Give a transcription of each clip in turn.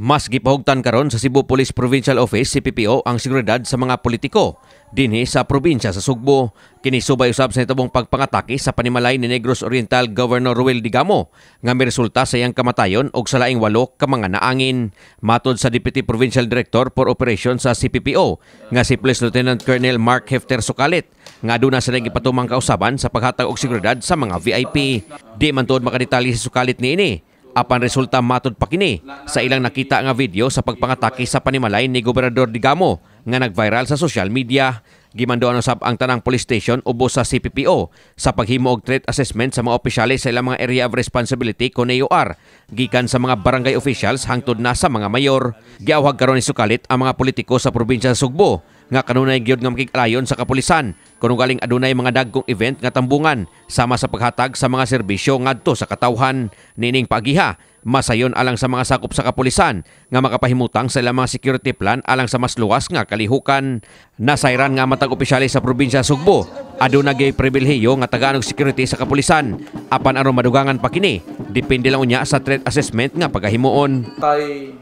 Mas gipahugtan karon sa Cebu Police Provincial Office CPPO ang seguridad sa mga politiko dinhi sa probinsya sa Sugbo. Kini subay usab sa itubong pagpangatake sa panimalay ni Negros Oriental Governor Ruel Digamo nga may resulta sa iyang kamatayon og sa laing 8 ka mga naangin. Matod sa Deputy Provincial Director for Operations sa CPPO nga si Police Lieutenant Colonel Mark Hefter Sukalit nga aduna sila gipatumang kausaban sa paghatag og seguridad sa mga VIP. Di man tuod makadetalye si Sukalit niini. Apan resulta matod pa kini sa ilang nakita nga video sa pagpangatake sa panimalay ni Gobernador Digamo nga nag-viral sa social media. Gimandoan usab ang tanang police station ubos sa CPPO sa paghimo og threat assessment sa mga opisyales sa ilang mga area of responsibility kon AOR gikan sa mga barangay officials hangtod na sa mga mayor. Giawhag karon ni Sukalit ang mga politiko sa probinsya sa Sugbo nga kanunay gyud nga makig-alayon sa kapulisan kung galing adunay mga dagkong event nga tambungan sama sa paghatag sa mga serbisyo ngadto sa katawhan. Nining pagiha masayon alang sa mga sakop sa kapulisan nga makapahimutang sa ilang mga security plan alang sa mas luwas nga kalihukan. Nasayran nga matag opisyalis sa probinsya sa Sugbo aduna gyud pribilehiyo nga tagaan og security sa kapulisan apan aron madugangan pa kini depende lang unya sa threat assessment nga pagahimuon. Tay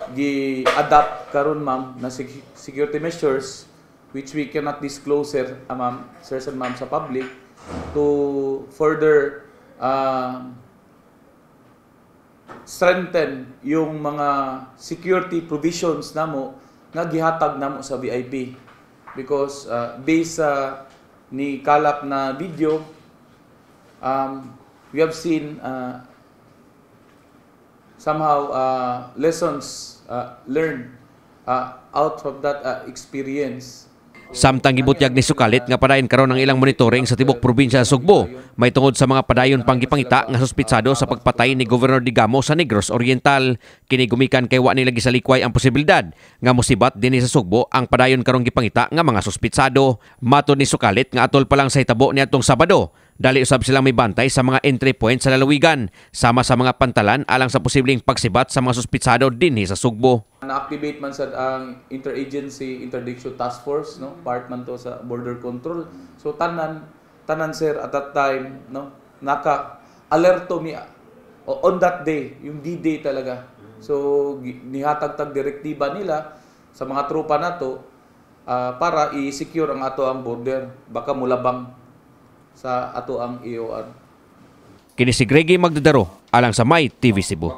gi-adapt karon ma'am na security measures which we cannot disclose sir, ma'am, sirs and ma'am sa public to further strengthen yung mga security provisions namo nga gihatag namo sa VIP because based sa ni kalap na video we have seen somehow lessons learned out of that experience. Samtang gibutyag ni Sukalit nga padayon karon ang ilang monitoring sa tibok probinsya sa Sugbo may tungod sa mga padayon panggipangita nga suspitsado sa pagpatay ni Governor Digamo sa Negros Oriental. Kini gumikan kay wa nila gisalikway ang posibilidad nga mosibat dinhi sa Sugbo ang padayon karong gipangita nga mga suspitsado. Matod ni Sukalit nga atol pa lang sa hitabo niadtong Sabado dali usab silang may bantay sa mga entry point sa lalawigan sama sa mga pantalan alang sa posibleng pagsibat sa mga suspitsado dinhi sa Sugbo. Na-activate man sad ang Interagency Interdiction Task Force, no? Part man to sa border control. So tanan sir at that time, no, naka-alerto mi on that day, yung D-Day talaga. So nihatag-tag direktiba nila sa mga tropa nato para i-secure ang ato ang border, baka mulabang sa ato ang EOR. Kini si Greggy Magdadaro alang sa My TV Cebu.